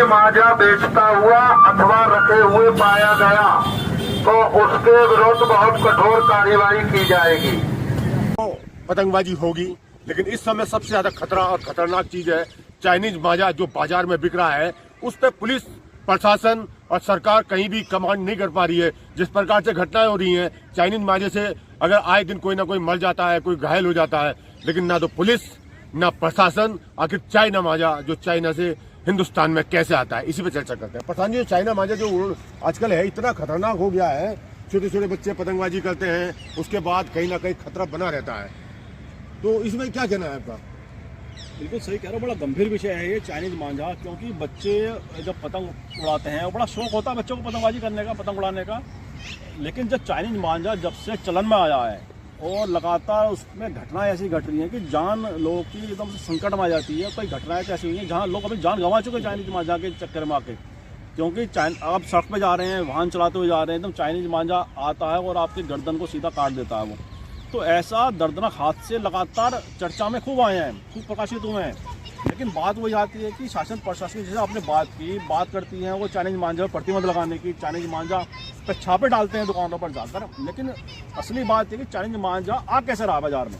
माजा बेचता हुआ अथवा रखे हुए पाया गया तो उसके विरुद्ध बहुत कठोर कार्रवाई की जाएगी। पतंगबाजी होगी, लेकिन इस समय सबसे ज्यादा खतरा और खतरनाक चीज है चाइनीज माजा जो बाजार में बिक रहा है। उस पर पुलिस प्रशासन और सरकार कहीं भी कमांड नहीं कर पा रही है। जिस प्रकार से घटनाएं हो रही हैं चाइनीज माजे से, अगर आए दिन कोई ना कोई मर जाता है, कोई घायल हो जाता है, लेकिन ना तो पुलिस ना प्रशासन, आखिर चाइना माजा जो चाइना से हिंदुस्तान में कैसे आता है, इसी पे चर्चा करते हैं। प्रधान जी, चाइना माजा जो आजकल है इतना खतरनाक हो गया है, छोटे छोटे बच्चे पतंगबाजी करते हैं, उसके बाद कहीं ना कहीं खतरा बना रहता है, तो इसमें क्या कहना है आपका? बिल्कुल सही कह रहे हो, बड़ा गंभीर विषय है ये चाइनीज मांझा, क्योंकि बच्चे जब पतंग उड़ाते हैं और बड़ा शौक होता है बच्चों को पतंगबाजी करने का, पतंग उड़ाने का, लेकिन जब चाइनीज मांझा जब से चलन में आया है और लगातार उसमें घटनाएं ऐसी घट रही हैं कि जान लोगों की एकदम से संकट में आ जाती है। कई घटनाएं ऐसी हुई हैं जहाँ लोग अभी जान गंवा चुके हैं चाइनीज मांझा के चक्कर में आके, क्योंकि आप सड़क पे जा रहे हैं, वाहन चलाते हुए जा रहे हैं, एकदम चाइनीज मांझा आता है और आपकी गर्दन को सीधा काट देता है वो। तो ऐसा दर्दनाक हादसे लगातार चर्चा में खूब आए हैं, खूब प्रकाशित हुए हैं, लेकिन बात वही आती है कि शासन प्रशासन जैसे आपने बात करती हैं वो चाइनीज मांझा पर प्रतिबंध लगाने की, चाइनीज मांझा पर छापे डालते हैं दुकानों पर जाकर, लेकिन असली बात है कि चाइनीज मांझा आ कैसे रहा बाजार में,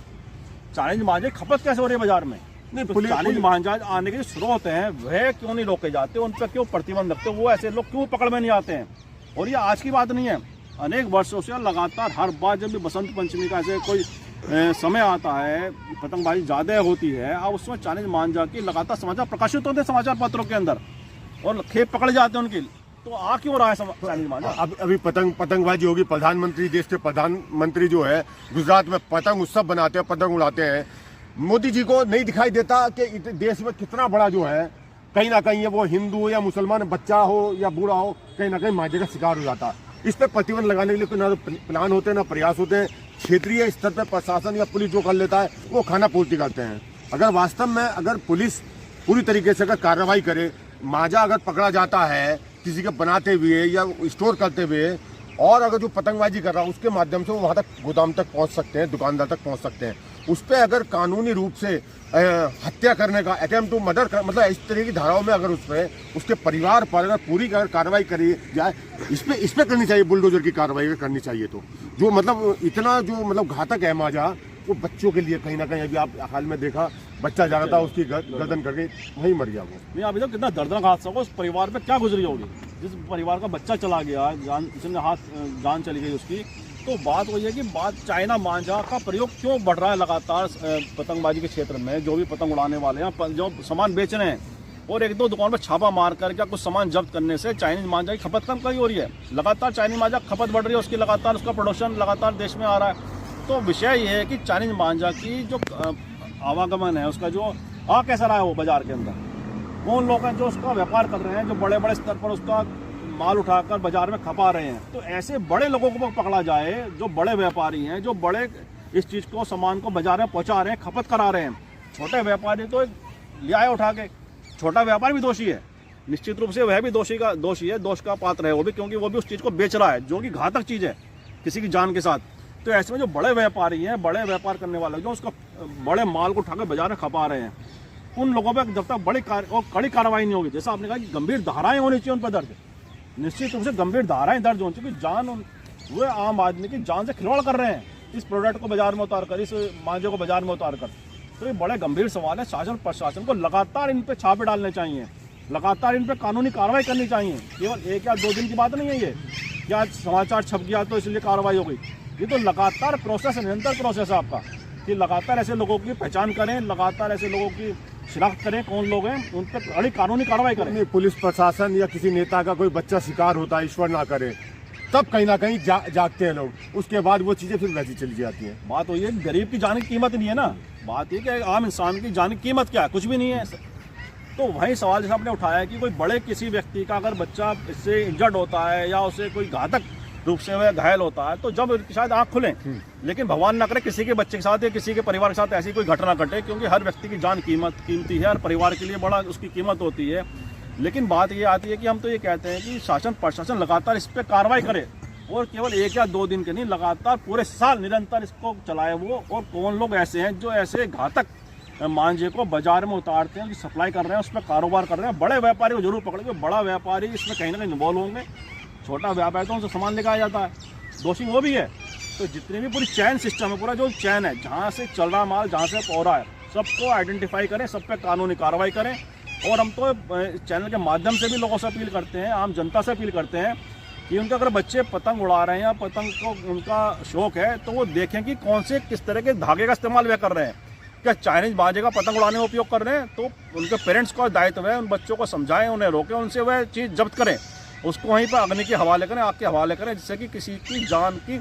चाइनीज मांझे खपत कैसे हो रही है बाजार में। नहीं, तो चाइनीज मांझा आने के जो स्रोत हैं वह क्यों नहीं रोके जाते, उन पर क्यों प्रतिबंध लगते, वो ऐसे लोग क्यों पकड़ में नहीं आते हैं। और ये आज की बात नहीं है, अनेक वर्षों से लगातार हर बार जब भी बसंत पंचमी का ऐसे कोई समय आता है, पतंगबाजी ज़्यादा होती है, अब उसमें चाइनीज मांझा की लगातार समाचार प्रकाशित होते हैं समाचार पत्रों के अंदर और खेप पकड़े जाते हैं उनकी, तो आ क्यों रहा है चाइनीज मांझा? अभी पतंगबाजी होगी, प्रधानमंत्री, देश के प्रधानमंत्री जो है गुजरात में पतंग उत्सव बनाते हैं, पतंग उड़ाते हैं। मोदी जी को नहीं दिखाई देता कि देश में कितना बड़ा जो है कहीं ना कहीं वो हिंदू या मुसलमान बच्चा हो या बूढ़ा हो कहीं ना कहीं मांझे का शिकार हो जाता है। इस पर प्रतिबंध लगाने के लिए कोई ना प्लान होते हैं ना प्रयास होते हैं। क्षेत्रीय स्तर पर प्रशासन या पुलिस जो कर लेता है वो खाना पूर्ति करते हैं। अगर वास्तव में अगर पुलिस पूरी तरीके से अगर कार्रवाई करे, मांझा अगर पकड़ा जाता है किसी के बनाते हुए या स्टोर करते हुए, और अगर जो पतंगबाजी कर रहा है उसके माध्यम से वो वहाँ तक गोदाम तक पहुँच सकते हैं, दुकानदार तक पहुँच सकते हैं, उस पर अगर कानूनी रूप से हत्या करने का अटेम्प्ट टू मर्डर मतलब इस तरह की धाराओं में अगर उस पर उसके परिवार पर अगर पूरी अगर कार्रवाई करी जाए, इस पे करनी चाहिए, बुलडोजर की कार्रवाई करनी चाहिए। तो जो मतलब इतना जो मतलब घातक है मांझा, वो बच्चों के लिए कहीं ना कहीं, अभी आप हाल में देखा बच्चा जा रहा था, उसकी गर्दन करके वहीं मर गया वो। नहीं, अभी तक कितना दर्दनाक हादसा होगा, उस परिवार पे क्या गुजरी होगी, जिस परिवार का बच्चा चला गया, जान चली गई उसकी। तो बात वही है कि चाइना मांझा का प्रयोग क्यों बढ़ रहा है लगातार पतंगबाजी के क्षेत्र में। जो भी पतंग उड़ाने वाले हैं, जो सामान बेच रहे हैं, और एक दो दुकान पर छापा मार कर क्या कुछ सामान जब्त करने से चाइनीज मांझा की खपत कम कहीं हो रही है। लगातार चाइनीज मांझा खपत बढ़ रही है, उसकी लगातार उसका प्रोडक्शन लगातार देश में आ रहा है। तो विषय ये है कि चाइनीज मांझा की जो आवागमन है, उसका जो आ कैसा रहा है वो बाजार के अंदर, कौन लोग हैं जो उसका व्यापार कर रहे हैं, जो बड़े बड़े स्तर पर उसका माल उठाकर बाजार में खपा रहे हैं। तो ऐसे बड़े लोगों को पकड़ा जाए जो बड़े व्यापारी हैं, जो बड़े इस चीज़ को सामान को बाजार में पहुंचा रहे हैं, खपत करा रहे हैं। छोटे व्यापारी तो ले आए उठा के, छोटा व्यापारी भी दोषी है, निश्चित रूप से वह भी दोषी है, दोष का पात्र है वो भी, क्योंकि वो भी उस चीज़ को बेच रहा है जो कि घातक चीज़ है किसी की जान के साथ। तो ऐसे में जो बड़े व्यापारी हैं, बड़े व्यापार करने वाले जो उसका बड़े माल को उठाकर बाजार में खपा रहे हैं, उन लोगों पर जब तक कड़ी कार्रवाई नहीं होगी, जैसा आपने कहा कि गंभीर धाराएं होनी चाहिए उन पर दर्ज, निश्चित रूप से गंभीर धाराएं दर्ज होनी चाहिए, क्योंकि वो आम आदमी की जान से खिलवाड़ कर रहे हैं इस प्रोडक्ट को बाजार में उतार कर, इस मांझे को बाजार में उतार कर। तो ये बड़े गंभीर सवाल है। शासन प्रशासन को लगातार इन पे छापे डालने चाहिए, लगातार इन पे कानूनी कार्रवाई करनी चाहिए। केवल एक या दो दिन की बात नहीं है ये, क्या समाचार छप गया तो इसलिए कार्रवाई हो गई। ये तो लगातार प्रोसेस, निरंतर प्रोसेस है आपका, कि लगातार ऐसे लोगों की पहचान करें, लगातार ऐसे लोगों की शिनाख्त करें, कौन लोग हैं, उन पर बड़ी कानूनी कार्रवाई करें। पुलिस प्रशासन या किसी नेता का कोई बच्चा शिकार होता है, ईश्वर ना करे, तब कहीं ना कहीं जागते हैं लोग, उसके बाद वो चीज़ें फिर वैसी चली जाती हैं। बात वही है, गरीब की जान की कीमत नहीं है ना, बात ये कि आम इंसान की जान की कीमत क्या है, कुछ भी नहीं है। तो वही सवाल जैसे आपने उठाया कि कोई बड़े किसी व्यक्ति का अगर बच्चा इससे इंजर्ड होता है या उसे कोई घातक रूप से वह घायल होता है, तो जब शायद आँख खुलें, लेकिन भगवान ना करे किसी के बच्चे के साथ या किसी के परिवार के साथ ऐसी कोई घटना घटे, क्योंकि हर व्यक्ति की जान कीमती है, हर परिवार के लिए बड़ा उसकी कीमत होती है। लेकिन बात ये आती है कि हम तो ये कहते हैं कि शासन प्रशासन लगातार इस पर कार्रवाई करे, और केवल एक या दो दिन के नहीं, लगातार पूरे साल निरंतर इसको चलाए वो। और कौन लोग ऐसे हैं जो ऐसे घातक मांझे को बाजार में उतारते हैं, सप्लाई कर रहे हैं, उस पर कारोबार कर रहे हैं, बड़े व्यापारी को जरूर पकड़ेंगे। बड़ा व्यापारी इसमें कहीं ना कहीं इन्वॉल्व होंगे, छोटा व्यापारी तो उनसे सामान लेकर आ जाता है, दोषी वो भी है। तो जितनी भी पूरी चैन सिस्टम है, पूरा जो चैन है, जहाँ से चल रहा माल, जहाँ से हो रहा है, सबको आइडेंटिफाई करें, सब पे कानूनी कार्रवाई करें। और हम तो चैनल के माध्यम से भी लोगों से अपील करते हैं, आम जनता से अपील करते हैं कि उनके अगर बच्चे पतंग उड़ा रहे हैं या पतंग को उनका शौक है, तो वो देखें कि कौन से किस तरह के धागे का इस्तेमाल वे कर रहे हैं। क्या चाइनीज बाजे का पतंग उड़ाने में उपयोग कर रहे हैं, तो उनके पेरेंट्स का दायित्व है, उन बच्चों को समझाएं, उन्हें रोकें, उनसे वह चीज़ जब्त करें, उसको वहीं पर अग्नि के हवाले करें, आग के हवाले करें, जिससे कि किसी की जान की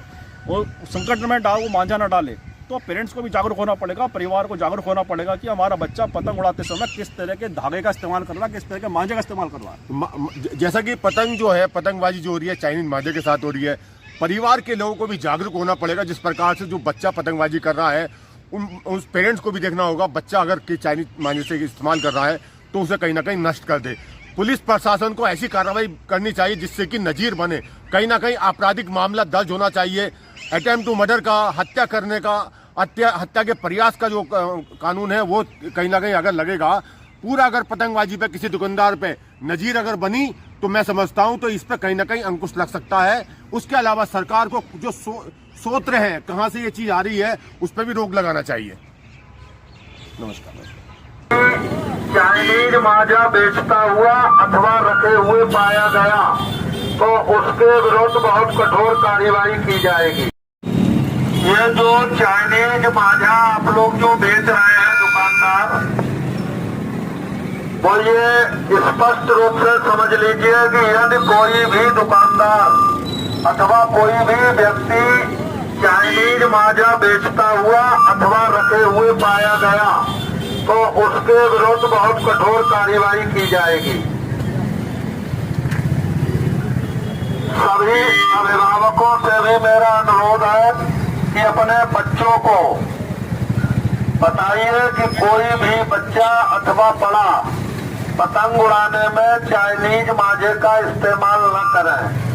वो संकट में वो मांझा ना डाले। तो पेरेंट्स को भी जागरूक होना पड़ेगा, परिवार को जागरूक होना पड़ेगा कि हमारा बच्चा पतंग उड़ाते समय किस तरह के धागे का इस्तेमाल कर रहा है, किस तरह के मांझे का इस्तेमाल कर रहा है। जैसा कि पतंग जो है, पतंगबाजी जो हो रही है चाइनीज मांझे के साथ हो रही है, परिवार के लोगों को भी जागरूक होना पड़ेगा। जिस प्रकार से जो बच्चा पतंगबाजी कर रहा है, उस पेरेंट्स को भी देखना होगा, बच्चा अगर चाइनीज मांझे से इस्तेमाल कर रहा है तो उसे कहीं ना कहीं नष्ट कर दे। पुलिस प्रशासन को ऐसी कार्रवाई करनी चाहिए जिससे कि नजीर बने। कहीं ना कहीं आपराधिक मामला दर्ज होना चाहिए। अटेम्प्ट टू मर्डर का, हत्या करने का, हत्या के प्रयास का जो कानून है वो कहीं ना कहीं अगर लगेगा, पूरा अगर पतंगबाजी पे किसी दुकानदार पे नजीर अगर बनी, तो मैं समझता हूं तो इस पर कहीं ना कहीं अंकुश लग सकता है। उसके अलावा सरकार को जो सोच रहे हैं कहां से ये चीज आ रही है, उस पर भी रोक लगाना चाहिए। नमस्कार। चाइनीज मांझा बेचता हुआ अथवा रखे हुए पाया गया तो उसके विरुद्ध बहुत कठोर कार्रवाई की जाएगी। ये जो चाइनीज मांझा आप लोग जो बेच रहे हैं दुकानदार, वो ये स्पष्ट रूप से समझ लीजिए कि यदि कोई भी दुकानदार अथवा कोई भी व्यक्ति चाइनीज मांझा बेचता हुआ अथवा रखे हुए पाया गया तो उसके विरुद्ध बहुत कठोर कार्रवाई की जाएगी। सभी अभिभावकों से भी मेरा अनुरोध है कि अपने बच्चों को बताइए कि कोई भी बच्चा अथवा बड़ा पतंग उड़ाने में चाइनीज मांझे का इस्तेमाल न करें।